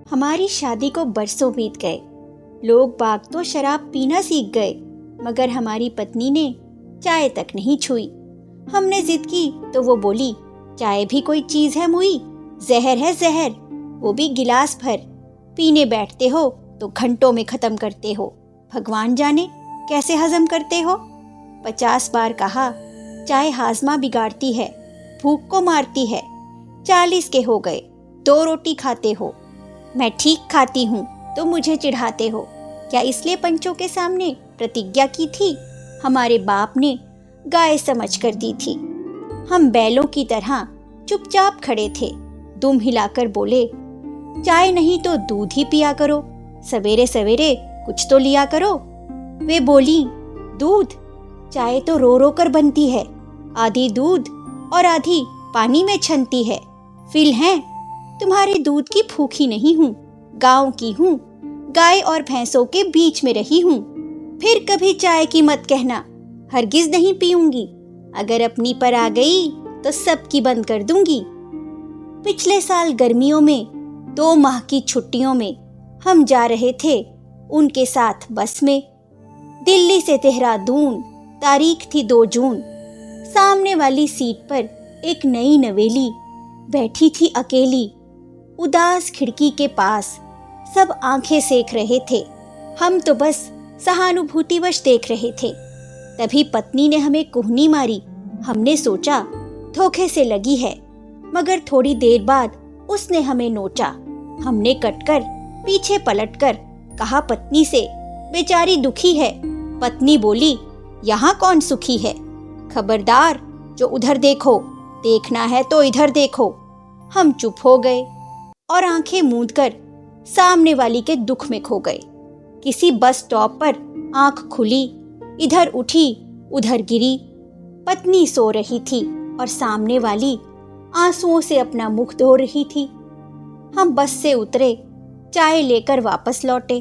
हमारी शादी को बरसों बीत गए। लोग बाग तो शराब पीना सीख गए, मगर हमारी पत्नी ने चाय तक नहीं छुई। हमने जिद की तो वो बोली, चाय भी कोई चीज है मुई, जहर है जहर, वो भी गिलास भर। पीने बैठते हो तो घंटों में खत्म करते हो, भगवान जाने कैसे हजम करते हो। 50 बार कहा, चाय हाजमा बिगाड़ती है, भूख को मारती है। 40 के हो गए, 2 रोटी खाते हो। मैं ठीक खाती हूँ तो मुझे चिढ़ाते हो। क्या इसलिए पंचों के सामने प्रतिज्ञा की थी? हमारे बाप ने गाय समझ कर दी थी। हम बैलों की तरह चुपचाप खड़े थे। दुम हिलाकर बोले, चाय नहीं तो दूध ही पिया करो, सवेरे सवेरे कुछ तो लिया करो। वे बोली, दूध? चाय तो रो रो कर बनती है, आधी दूध और आधी पानी में छनती है। फिल हैं, तुम्हारे दूध की भूखी नहीं हूँ, गांव की हूँ, गाय और भैंसों के बीच में रही हूँ। फिर कभी चाय की मत कहना, हरगिज नहीं पीऊंगी। अगर अपनी पर आ गई तो सबकी बंद कर दूंगी। पिछले साल गर्मियों में 2 माह की छुट्टियों में हम जा रहे थे उनके साथ बस में। दिल्ली से देहरादून, तारीख थी 2 जून। सामने वाली सीट पर एक नई नवेली बैठी थी अकेली, उदास खिड़की के पास। सब आंखें सेक रहे थे, हम तो बस सहानुभूतिवश देख रहे थे। तभी पत्नी ने हमें कुहनी मारी। हमने सोचा धोखे से लगी है, मगर थोड़ी देर बाद उसने हमें नोचा। हमने कटकर पीछे पलटकर कहा पत्नी से, बेचारी दुखी है। पत्नी बोली, यहाँ कौन सुखी है? खबरदार, जो उधर देखो, देखना है तो इधर देखो। हम चुप हो गए और आंखें मूंदकर सामने वाली के दुख में खो गए। किसी बस स्टॉप पर आंख खुली, इधर उठी उधर गिरी। पत्नी सो रही थी और सामने वाली आंसुओं से अपना मुख धो रही थी। हम बस से उतरे, चाय लेकर वापस लौटे।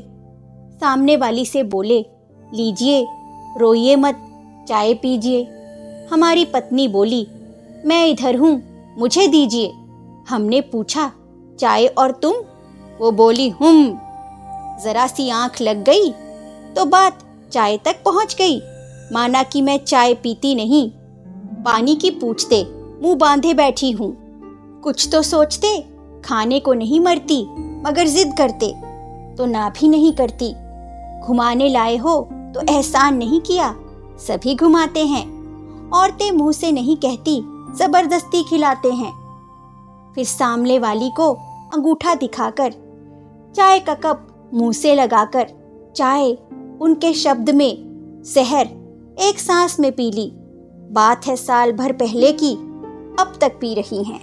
सामने वाली से बोले, लीजिए, रोइए मत, चाय पीजिए। हमारी पत्नी बोली, मैं इधर हूँ, मुझे दीजिए। हमने पूछा, चाय और तुम? वो बोली, जरा सी आंख लग गई तो बात चाय तक पहुंच गई। माना कि मैं चाय पीती नहीं, पानी की पूछते मुंह बांधे बैठी हूँ। कुछ तो सोचते, खाने को नहीं मरती, मगर जिद करते तो ना भी नहीं करती। घुमाने लाए हो तो एहसान नहीं किया, सभी घुमाते हैं। औरतें मुंह से नहीं कहती, जबरदस्ती खिलाते हैं। फिर सामने वाली को अंगूठा दिखाकर, चाय का कप मुंह से लगाकर, चाय उनके शब्द में जहर एक सांस में पी ली। बात है साल भर पहले की, अब तक पी रही हैं।